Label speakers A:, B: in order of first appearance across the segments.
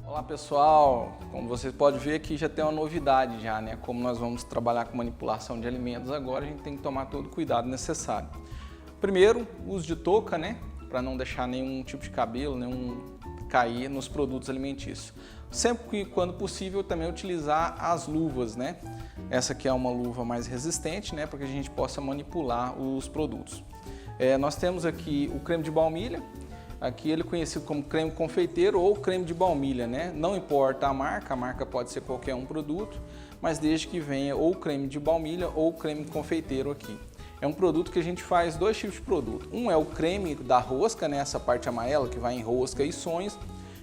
A: Olá pessoal, como vocês podem ver aqui já tem uma novidade já, né? Como nós vamos trabalhar com manipulação de alimentos agora, a gente tem que tomar todo o cuidado necessário. Primeiro, uso de touca, né? Para não deixar nenhum tipo de cabelo, cair nos produtos alimentícios. Sempre que, quando possível, também utilizar as luvas, né? Essa aqui é uma luva mais resistente, né? Para que a gente possa manipular os produtos. Nós temos aqui o creme de baunilha. Aqui ele é conhecido como creme confeiteiro ou creme de baunilha, né? Não importa a marca pode ser qualquer um produto, mas desde que venha ou creme de baunilha ou creme confeiteiro aqui. É um produto que a gente faz dois tipos de produto. Um é o creme da rosca, né? Essa parte amarela que vai em rosca e sonhos,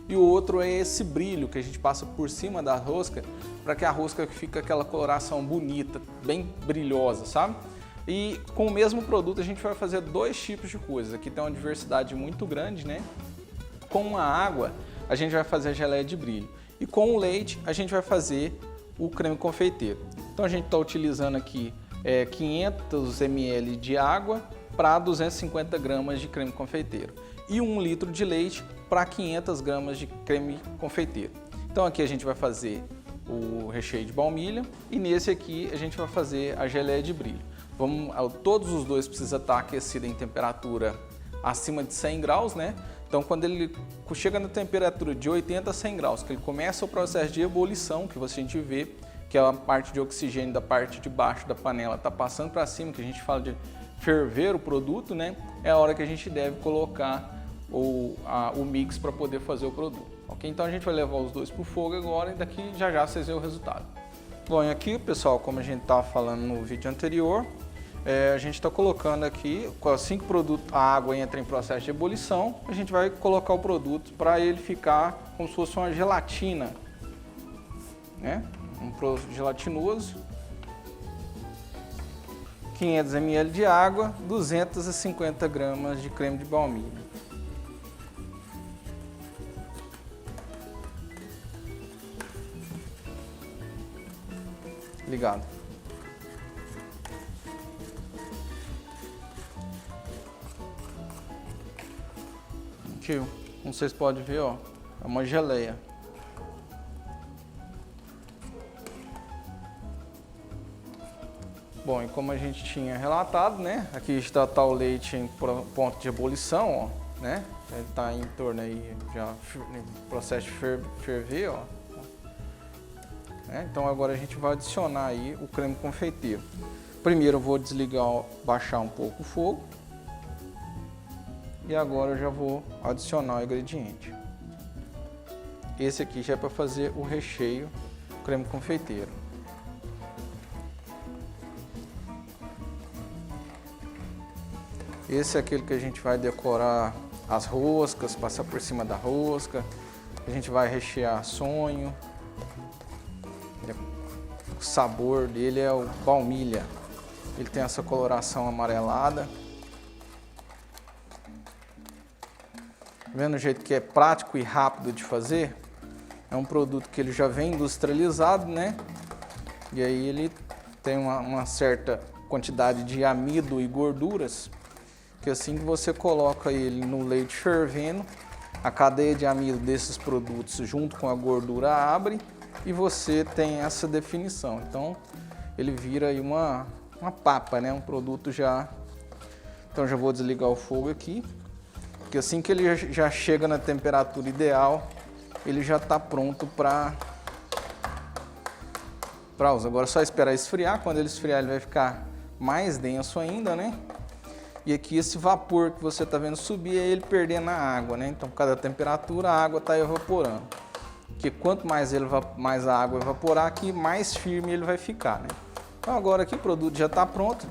A: e o outro é esse brilho que a gente passa por cima da rosca para que a rosca fique aquela coloração bonita, bem brilhosa, sabe? E com o mesmo produto a gente vai fazer dois tipos de coisas. Aqui tem uma diversidade muito grande, né? Com a água a gente vai fazer a geleia de brilho e com o leite a gente vai fazer o creme confeiteiro. Então a gente está utilizando aqui 500 ml de água para 250 gramas de creme confeiteiro e 1 litro de leite para 500 gramas de creme confeiteiro. Então aqui a gente vai fazer o recheio de baunilha e nesse aqui a gente vai fazer a geleia de brilho. Todos os dois precisam estar aquecidos em temperatura acima de 100 graus, né? Então, quando ele chega na temperatura de 80 a 100 graus, que ele começa o processo de ebulição, que a gente vê, que é a parte de oxigênio da parte de baixo da panela está passando para cima, que a gente fala de ferver o produto, né? É a hora que a gente deve colocar o mix para poder fazer o produto. Ok? Então, a gente vai levar os dois para o fogo agora e daqui já vocês veem o resultado. Bom, e aqui, pessoal, como a gente estava falando no vídeo anterior, a gente está colocando aqui, assim que a água entra em processo de ebulição, a gente vai colocar o produto para ele ficar como se fosse uma gelatina, né? Um produto gelatinoso, 500 ml de água, 250 gramas de creme de baunilha. Ligado. Aqui, como vocês podem ver, ó, é uma geleia. Bom, e como a gente tinha relatado, né? Aqui está o leite em ponto de ebulição, ó, né? Ele está em torno aí já no processo de ferver, ó. Então agora a gente vai adicionar aí o creme confeiteiro. Primeiro eu vou desligar, baixar um pouco o fogo. E agora eu já vou adicionar o ingrediente. Esse aqui já é para fazer o recheio creme confeiteiro. Esse é aquele que a gente vai decorar as roscas, passar por cima da rosca. A gente vai rechear sonho. O sabor dele é o baunilha. Ele tem essa coloração amarelada. Vendo o jeito que é prático e rápido de fazer? É um produto que ele já vem industrializado, né? E aí ele tem uma certa quantidade de amido e gorduras, que assim que você coloca ele no leite fervendo, a cadeia de amido desses produtos junto com a gordura abre e você tem essa definição. Então ele vira aí uma papa, né? Um produto já... Então já vou desligar o fogo aqui. Porque assim que ele já chega na temperatura ideal, ele já está pronto para usar. Agora é só esperar esfriar. Quando ele esfriar, ele vai ficar mais denso ainda, né? E aqui esse vapor que você está vendo subir é ele perdendo a água, né? Então, por causa da temperatura, a água está evaporando. Porque quanto mais a água evaporar aqui, mais firme ele vai ficar, né? Então agora aqui o produto já está pronto.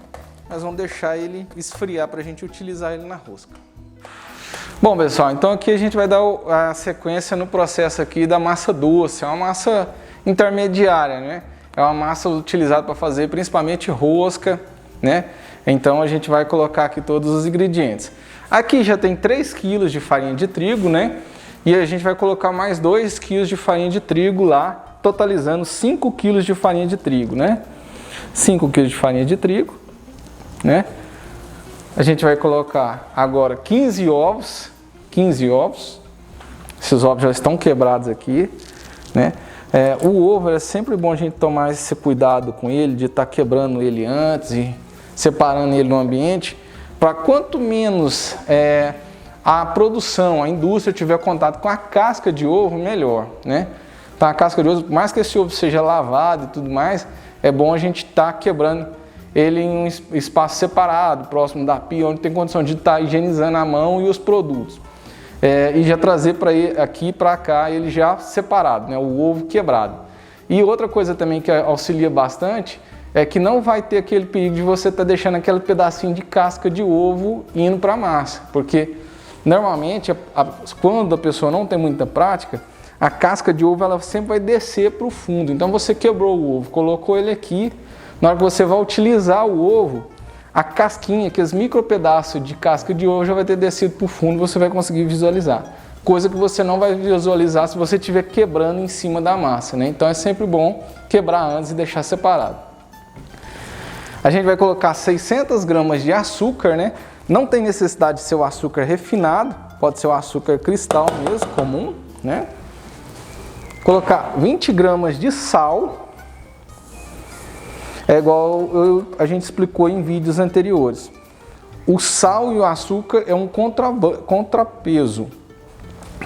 A: Nós vamos deixar ele esfriar para a gente utilizar ele na rosca. Bom, pessoal, então aqui a gente vai dar a sequência no processo aqui da massa doce. É uma massa intermediária, né? É uma massa utilizada para fazer principalmente rosca, né? Então a gente vai colocar aqui todos os ingredientes. Aqui já tem 3 kg de farinha de trigo, né? E a gente vai colocar mais 2 kg de farinha de trigo lá, totalizando 5 kg de farinha de trigo, né? 5 kg de farinha de trigo, né? A gente vai colocar agora 15 ovos. esses ovos já estão quebrados aqui, né? O ovo é sempre bom a gente tomar esse cuidado com ele, de estar quebrando ele antes e separando ele no ambiente, para quanto menos a produção, a indústria tiver contato com a casca de ovo, melhor, né? Então a casca de ovo, por mais que esse ovo seja lavado e tudo mais, é bom a gente estar quebrando ele em um espaço separado, próximo da pia, onde tem condição de estar higienizando a mão e os produtos. E já trazer aqui para cá ele já separado, né? O ovo quebrado. E outra coisa também que auxilia bastante é que não vai ter aquele perigo de você estar deixando aquele pedacinho de casca de ovo indo para a massa, porque normalmente quando a pessoa não tem muita prática, a casca de ovo ela sempre vai descer para o fundo. Então você quebrou o ovo, colocou ele aqui, na hora que você vai utilizar o ovo, a casquinha, aqueles micro pedaços de casca de ovo já vai ter descido para o fundo, você vai conseguir visualizar. Coisa que você não vai visualizar se você estiver quebrando em cima da massa, né? Então é sempre bom quebrar antes e deixar separado. A gente vai colocar 600 gramas de açúcar, né? Não tem necessidade de ser o açúcar refinado, pode ser o açúcar cristal mesmo, comum, né? Colocar 20 gramas de sal, igual a gente explicou em vídeos anteriores. O sal e o açúcar é um contrapeso.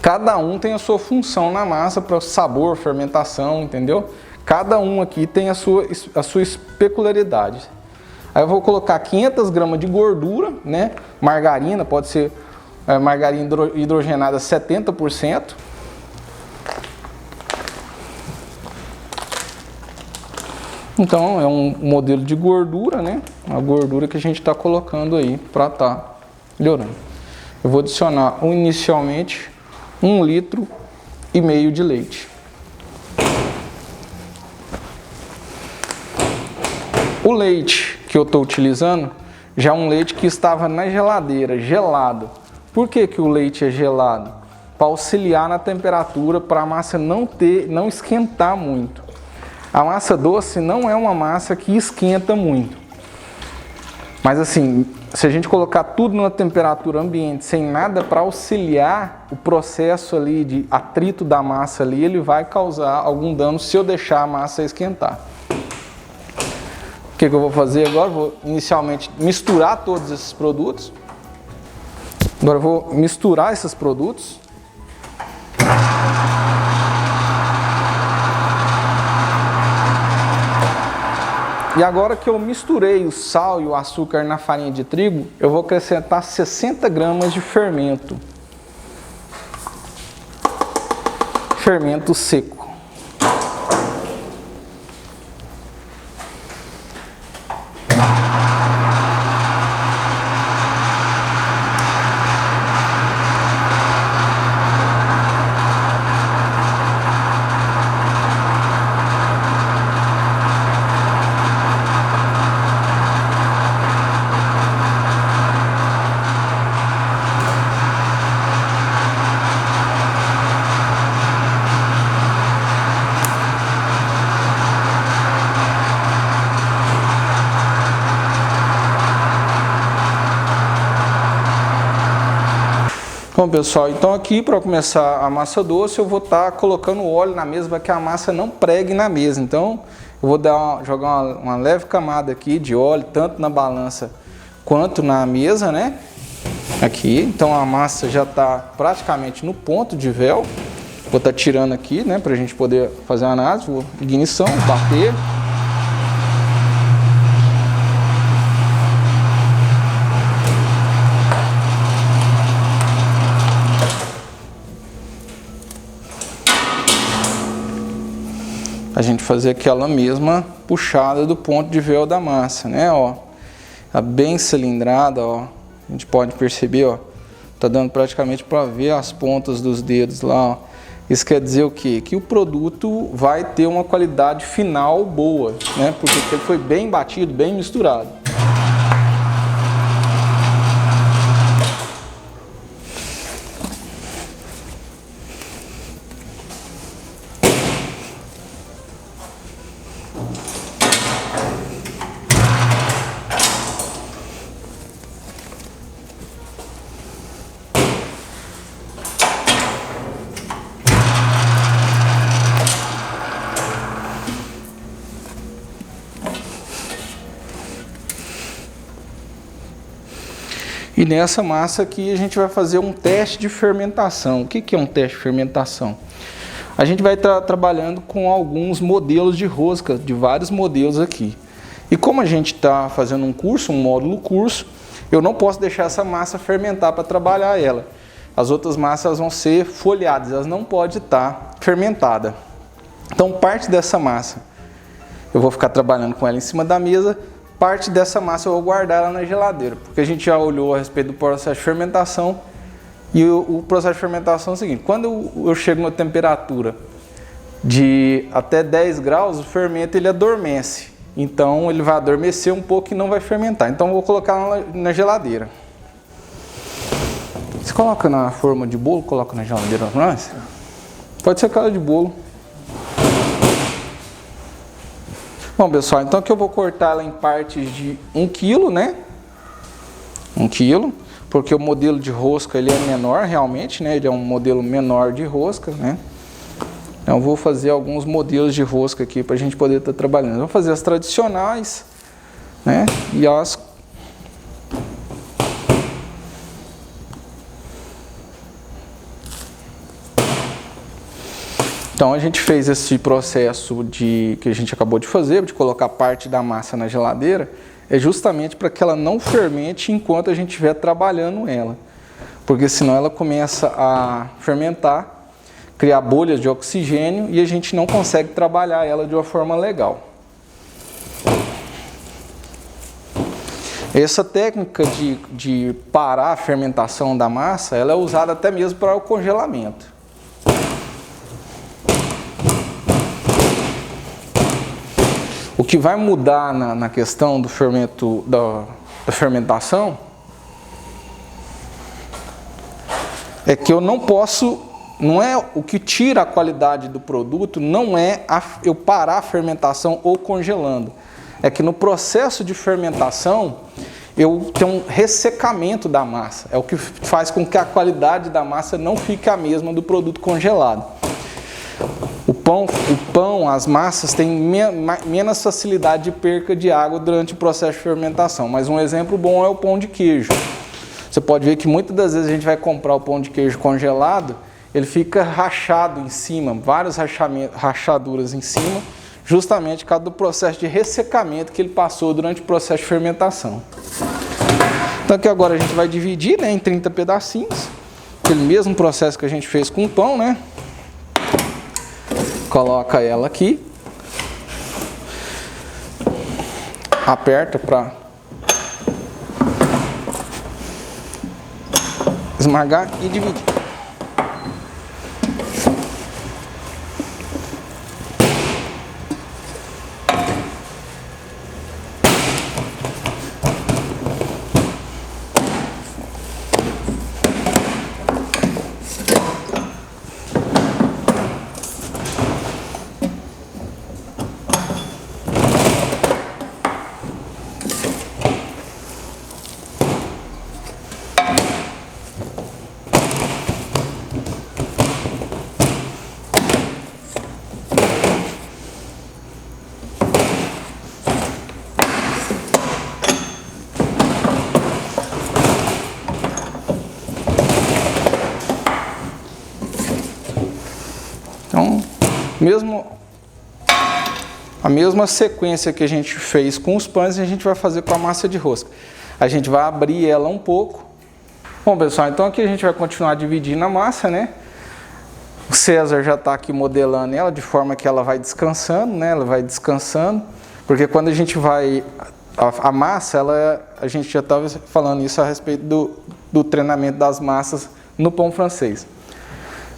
A: Cada um tem a sua função na massa para sabor, fermentação, entendeu? Cada um aqui tem a sua peculiaridade. Aí eu vou colocar 500 gramas de gordura, né? Margarina, pode ser margarina hidrogenada 70%. Então é um modelo de gordura, né? A gordura que a gente está colocando aí para estar melhorando. Eu vou adicionar inicialmente 1,5 litro de leite. O leite que eu estou utilizando já é um leite que estava na geladeira, gelado. Por que o leite é gelado? Para auxiliar na temperatura, para a massa não esquentar muito. A massa doce não é uma massa que esquenta muito. Mas assim, se a gente colocar tudo na temperatura ambiente, sem nada para auxiliar o processo ali de atrito da massa ali, ele vai causar algum dano se eu deixar a massa esquentar. O que eu vou fazer agora? Vou inicialmente misturar todos esses produtos. Agora eu vou misturar esses produtos. E agora que eu misturei o sal e o açúcar na farinha de trigo, eu vou acrescentar 60 gramas de fermento. Fermento seco. Bom pessoal, então aqui para começar a massa doce eu vou estar colocando óleo na mesa para que a massa não pregue na mesa. Então eu vou jogar uma leve camada aqui de óleo, tanto na balança quanto na mesa, né? Aqui, então a massa já está praticamente no ponto de véu. Vou estar tirando aqui, né, para a gente poder fazer a análise. Vou ignição, bater. A gente fazer aquela mesma puxada do ponto de véu da massa, né, ó. Tá bem cilindrada, ó. A gente pode perceber, ó. Tá dando praticamente para ver as pontas dos dedos lá, ó. Isso quer dizer o quê? Que o produto vai ter uma qualidade final boa, né? Porque ele foi bem batido, bem misturado. E nessa massa aqui a gente vai fazer um teste de fermentação. O que é um teste de fermentação? A gente vai estar trabalhando com alguns modelos de rosca, de vários modelos aqui. E como a gente está fazendo um curso, um módulo curso, eu não posso deixar essa massa fermentar para trabalhar ela. As outras massas vão ser folhadas, elas não podem estar fermentadas. Então parte dessa massa, eu vou ficar trabalhando com ela em cima da mesa. Parte dessa massa eu vou guardar ela na geladeira, porque a gente já olhou a respeito do processo de fermentação, e o processo de fermentação é o seguinte: quando eu chego na temperatura de até 10 graus, o fermento ele adormece, então ele vai adormecer um pouco e não vai fermentar, então eu vou colocar ela na geladeira. Você coloca na forma de bolo, coloca na geladeira para nós? Pode ser aquela de bolo. Bom, pessoal, então aqui eu vou cortar ela em partes de 1 kg, né? 1 kg, porque o modelo de rosca ele é menor realmente, né? Ele é um modelo menor de rosca, né? Então eu vou fazer alguns modelos de rosca aqui para a gente poder estar trabalhando. Eu vou fazer as tradicionais, né? E as... Então a gente fez esse processo que a gente acabou de fazer, de colocar parte da massa na geladeira, é justamente para que ela não fermente enquanto a gente estiver trabalhando ela. Porque senão ela começa a fermentar, criar bolhas de oxigênio e a gente não consegue trabalhar ela de uma forma legal. Essa técnica de parar a fermentação da massa, ela é usada até mesmo para o congelamento. O que vai mudar na questão do fermento, da fermentação é que eu não posso, não é o que tira a qualidade do produto, não é eu parar a fermentação ou congelando. É que no processo de fermentação eu tenho um ressecamento da massa. É o que faz com que a qualidade da massa não fique a mesma do produto congelado. O pão, as massas têm menos facilidade de perca de água durante o processo de fermentação. Mas um exemplo bom é o pão de queijo. Você pode ver que muitas das vezes a gente vai comprar o pão de queijo congelado, ele fica rachado em cima, várias rachaduras em cima, justamente por causa do processo de ressecamento que ele passou durante o processo de fermentação. Então aqui agora a gente vai dividir, né, em 30 pedacinhos, aquele mesmo processo que a gente fez com o pão, né? Coloca ela aqui, aperta para esmagar e dividir. Então, a mesma sequência que a gente fez com os pães, a gente vai fazer com a massa de rosca. A gente vai abrir ela um pouco. Bom, pessoal, então aqui a gente vai continuar dividindo a massa, né? O César já está aqui modelando ela de forma que ela vai descansando, né? Ela vai descansando, porque quando a gente vai... A massa, a gente já estava falando isso a respeito do treinamento das massas no pão francês.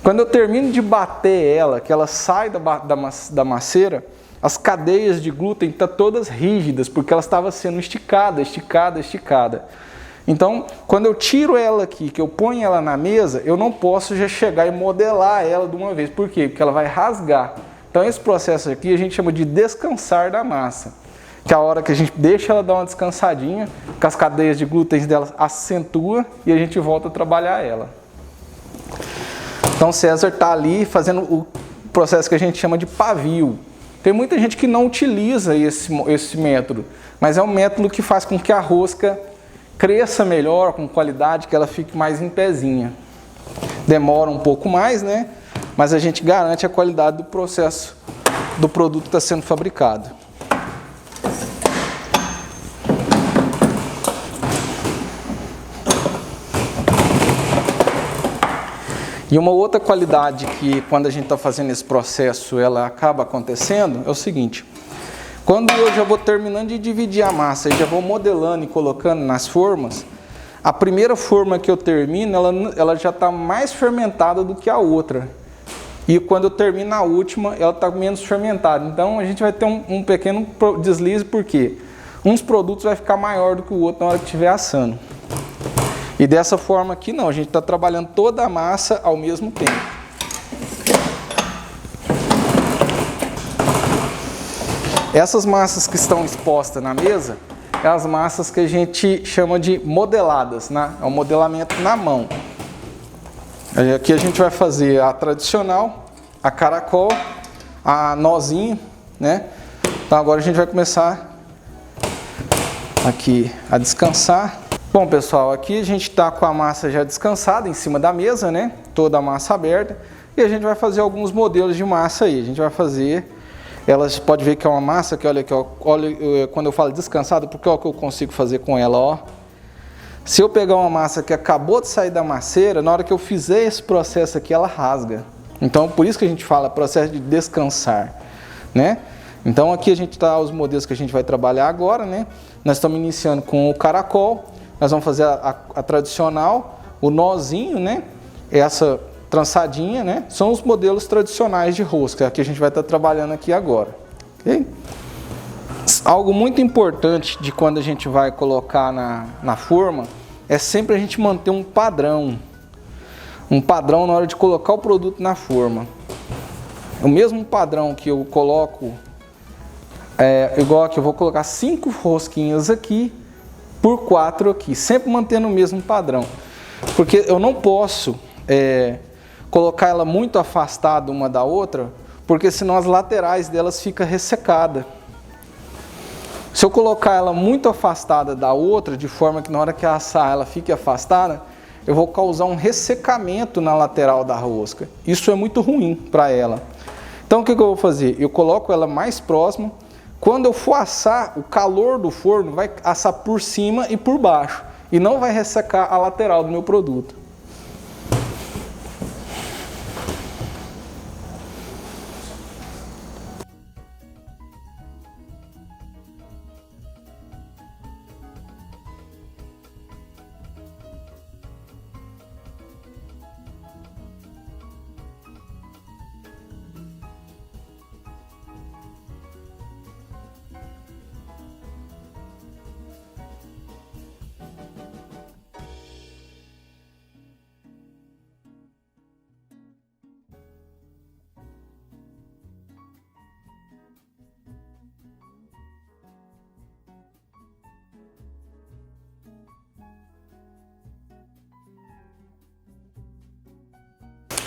A: Quando eu termino de bater ela, que ela sai da maceira, as cadeias de glúten estão todas rígidas, porque ela estava sendo esticada. Então, quando eu tiro ela aqui, que eu ponho ela na mesa, eu não posso já chegar e modelar ela de uma vez. Por quê? Porque ela vai rasgar. Então, esse processo aqui a gente chama de descansar da massa. Que é a hora que a gente deixa ela dar uma descansadinha, que as cadeias de glúten dela acentuam e a gente volta a trabalhar ela. Então, César está ali fazendo o processo que a gente chama de pavio. Tem muita gente que não utiliza esse método, mas é um método que faz com que a rosca cresça melhor, com qualidade, que ela fique mais em pezinha. Demora um pouco mais, né? Mas a gente garante a qualidade do processo do produto que está sendo fabricado. E uma outra qualidade que, quando a gente está fazendo esse processo, ela acaba acontecendo, é o seguinte: quando eu já vou terminando de dividir a massa e já vou modelando e colocando nas formas, a primeira forma que eu termino, ela já está mais fermentada do que a outra. E quando eu termino a última, ela está menos fermentada. Então a gente vai ter um pequeno deslize, porque uns produtos vai ficar maior do que o outro na hora que estiver assando. E dessa forma aqui não, a gente está trabalhando toda a massa ao mesmo tempo. Essas massas que estão expostas na mesa, é as massas que a gente chama de modeladas, né? É um modelamento na mão. Aqui a gente vai fazer a tradicional, a caracol, a nozinho, né? Então agora a gente vai começar aqui a descansar. Bom, pessoal, aqui a gente está com a massa já descansada em cima da mesa, né? Toda a massa aberta. E a gente vai fazer alguns modelos de massa aí. A gente vai fazer, elas pode ver que é uma massa que, olha aqui, ó, olha, quando eu falo descansada, porque é o que eu consigo fazer com ela, ó. Se eu pegar uma massa que acabou de sair da maceira, na hora que eu fizer esse processo aqui, ela rasga. Então, por isso que a gente fala processo de descansar, né? Então, aqui a gente está os modelos que a gente vai trabalhar agora, né? Nós estamos iniciando com o caracol. Nós vamos fazer a tradicional, o nozinho, né? Essa trançadinha, né? São os modelos tradicionais de rosca que a gente vai estar trabalhando aqui agora. Okay? Algo muito importante de quando a gente vai colocar na forma é sempre a gente manter um padrão. Um padrão na hora de colocar o produto na forma. O mesmo padrão que eu coloco, igual aqui, eu vou colocar 5 rosquinhas aqui, por 4 aqui, sempre mantendo o mesmo padrão, porque eu não posso colocar ela muito afastada uma da outra, porque senão as laterais delas ficam ressecadas. Se eu colocar ela muito afastada da outra, de forma que na hora que assar ela fique afastada, eu vou causar um ressecamento na lateral da rosca. Isso é muito ruim para ela. Então o que eu vou fazer? Eu coloco ela mais próxima. Quando eu for assar, o calor do forno vai assar por cima e por baixo. E não vai ressecar a lateral do meu produto.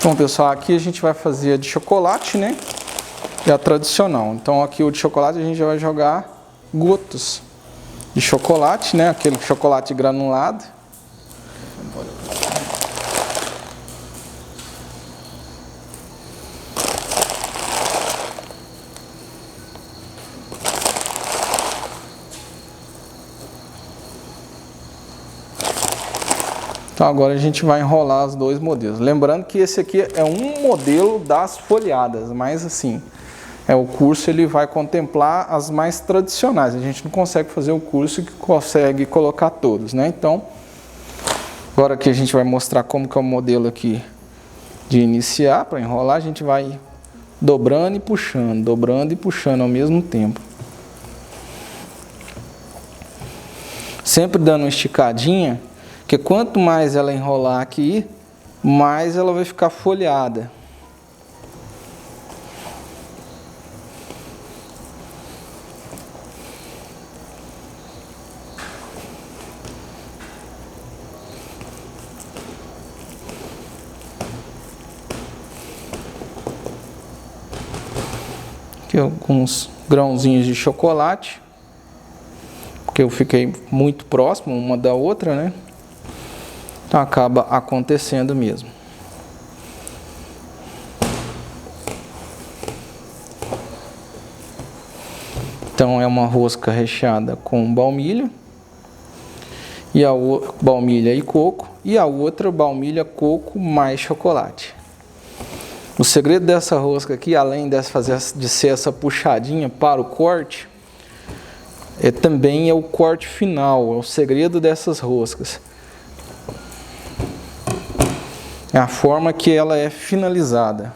A: Bom, pessoal, aqui a gente vai fazer a de chocolate, né? E a tradicional. Então aqui o de chocolate a gente já vai jogar gotas de chocolate, né? Aquele chocolate granulado. Então agora a gente vai enrolar os dois modelos. Lembrando que esse aqui é um modelo das folhadas, mas assim, o curso ele vai contemplar as mais tradicionais. A gente não consegue fazer o curso que consegue colocar todos, né? Então, agora que a gente vai mostrar como que é o modelo aqui de iniciar, para enrolar, a gente vai dobrando e puxando ao mesmo tempo. Sempre dando uma esticadinha, porque quanto mais ela enrolar aqui, mais ela vai ficar folhada. Aqui alguns grãozinhos de chocolate, porque porque eu fiquei muito próximo uma da outra, né? Então acaba acontecendo mesmo. Então é uma rosca recheada com baunilha, e a baunilha e coco, e a outra baunilha, coco mais chocolate. O segredo dessa rosca aqui, além de ser essa puxadinha para o corte, também é o corte final, é o segredo dessas roscas. É a forma que ela é finalizada.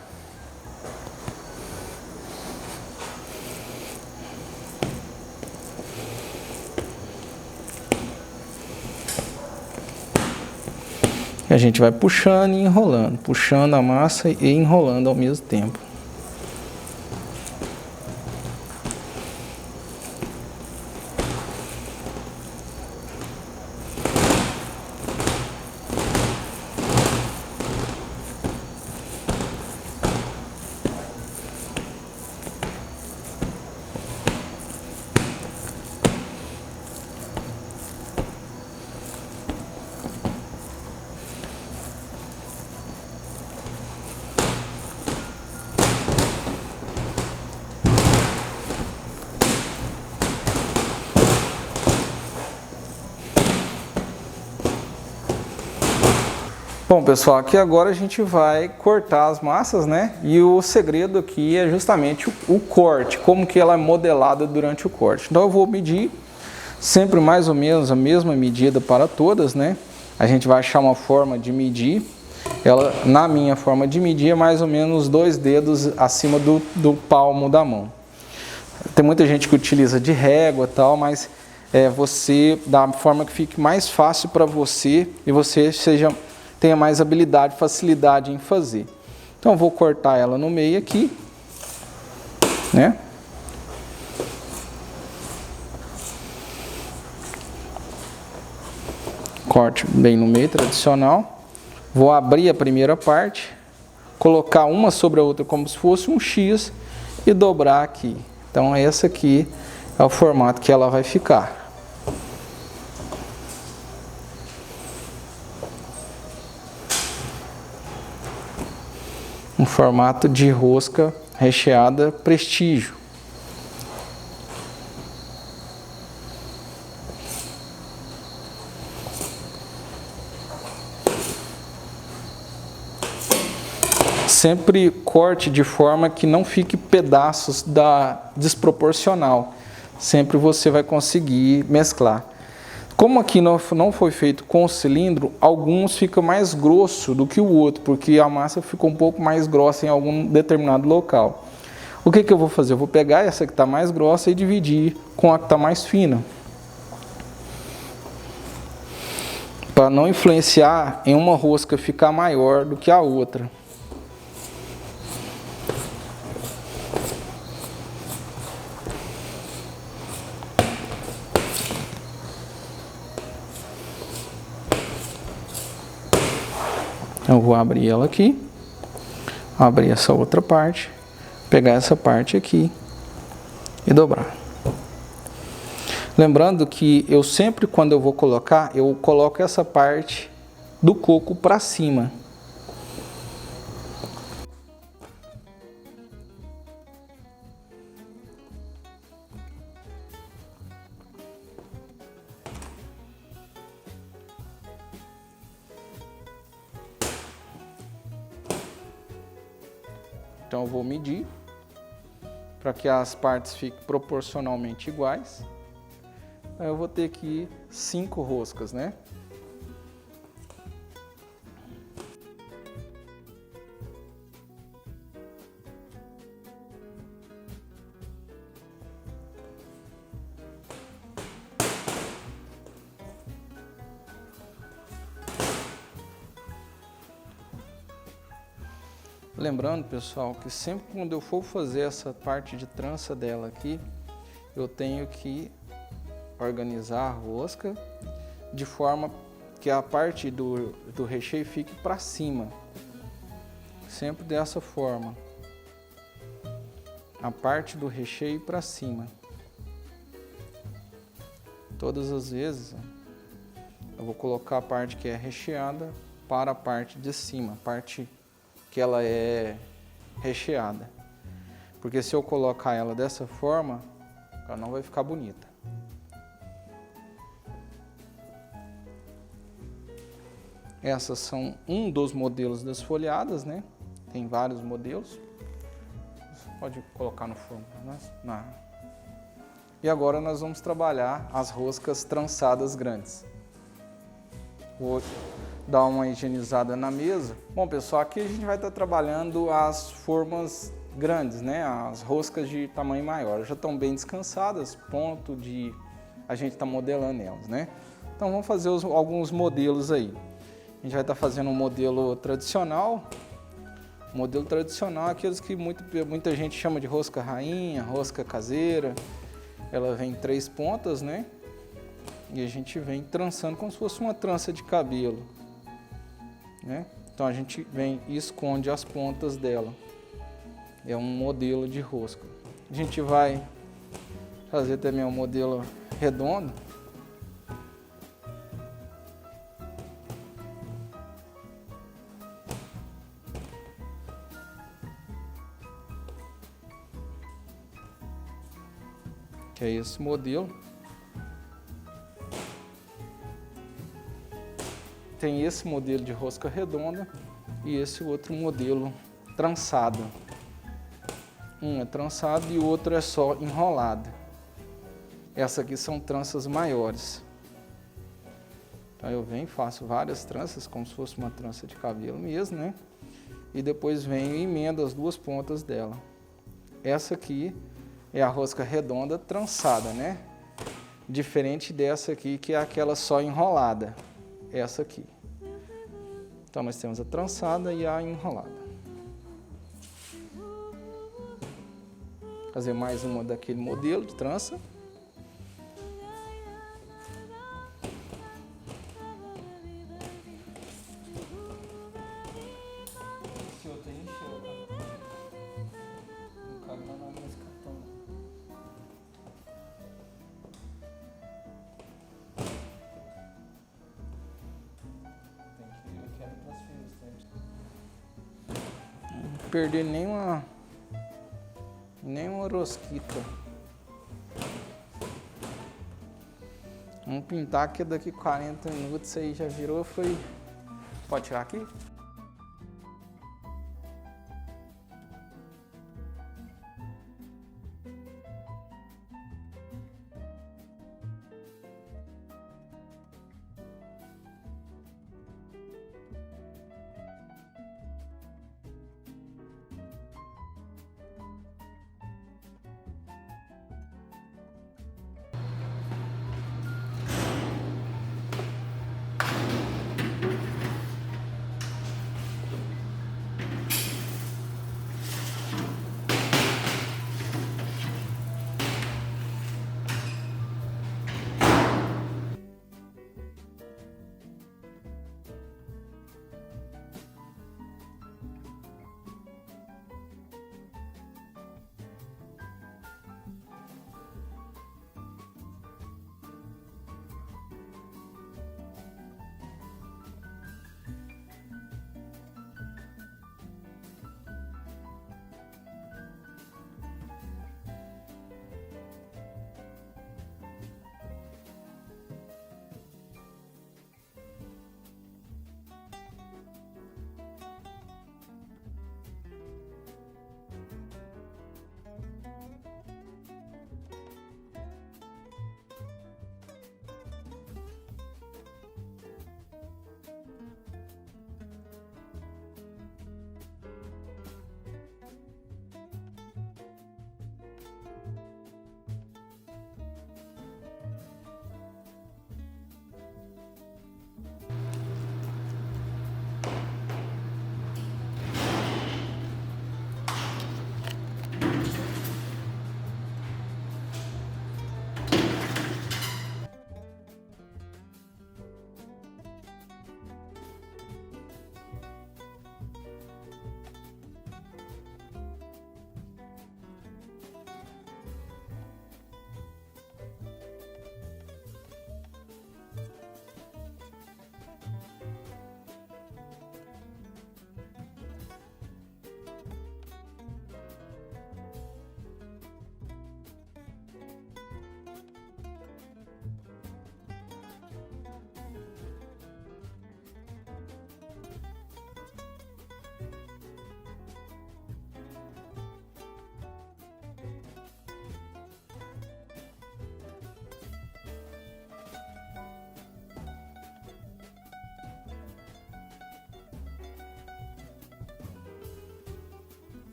A: A gente vai puxando e enrolando, puxando a massa e enrolando ao mesmo tempo. Bom, pessoal, aqui agora a gente vai cortar as massas, né? E o segredo aqui é justamente o corte, como que ela é modelada durante o corte. Então eu vou medir sempre mais ou menos a mesma medida para todas, né? A gente vai achar uma forma de medir. Ela, na minha forma de medir, é mais ou menos 2 dedos acima do palmo da mão. Tem muita gente que utiliza de régua e tal, mas você, da forma que fique mais fácil para você e você tenha mais habilidade, facilidade em fazer. Então eu vou cortar ela no meio aqui, né? Corte bem no meio, tradicional. Vou abrir a primeira parte, colocar uma sobre a outra como se fosse um X e dobrar aqui. Então esse aqui é o formato que ela vai ficar. Um formato de rosca recheada Prestígio. Sempre corte de forma que não fique pedaços desproporcional. Sempre você vai conseguir mesclar. Como aqui não foi feito com o cilindro, alguns ficam mais grosso do que o outro, porque a massa ficou um pouco mais grossa em algum determinado local. O que eu vou fazer? Eu vou pegar essa que está mais grossa e dividir com a que está mais fina, para não influenciar em uma rosca ficar maior do que a outra. Eu vou abrir ela aqui, abrir essa outra parte, pegar essa parte aqui e dobrar. Lembrando que eu sempre, quando eu vou colocar, eu coloco essa parte do coco para cima. Então eu vou medir para que as partes fiquem proporcionalmente iguais. Aí eu vou ter aqui 5 roscas, né? Lembrando, pessoal, que sempre quando eu for fazer essa parte de trança dela aqui, eu tenho que organizar a rosca de forma que a parte do recheio fique para cima. Sempre dessa forma. A parte do recheio para cima. todas as vezes eu vou colocar a parte que é recheada para a parte de cima, a parte que ela é recheada. Porque se eu colocar ela dessa forma, ela não vai ficar bonita. Essas são um dos modelos das folhadas, né? Tem vários modelos. Você pode colocar no forno. E agora nós vamos trabalhar as roscas trançadas grandes. Vou dar uma higienizada na mesa. Bom, pessoal, aqui a gente vai estar trabalhando as formas grandes, né? As roscas de tamanho maior. Já estão bem descansadas, ponto de a gente estar modelando elas, né? Então vamos fazer alguns modelos aí. A gente vai estar fazendo um modelo tradicional. O modelo tradicional é aqueles que muita gente chama de rosca rainha, rosca caseira. Ela vem em 3 pontas, né? E a gente vem trançando como se fosse uma trança de cabelo, né? Então a gente vem e esconde as pontas dela. É um modelo de rosca. A gente vai fazer também um modelo redondo. Que é esse modelo. Tem esse modelo de rosca redonda e esse outro modelo trançado. Um é trançado e o outro é só enrolado. Essa aqui são tranças maiores. Então eu venho e faço várias tranças, como se fosse uma trança de cabelo mesmo, né? E depois venho e emendo as 2 pontas dela. Essa aqui é a rosca redonda trançada, né? Diferente dessa aqui, que é aquela só enrolada. Essa aqui. Então nós temos a trançada e a enrolada. Fazer mais uma daquele modelo de trança. Esse outro aí encheu, cara. Não cabe nada nesse cartão. Eu quero transferir os tempos. Não perder nenhuma rosquita. Vamos pintar que daqui 40 minutos isso aí já virou, foi... Pode tirar aqui?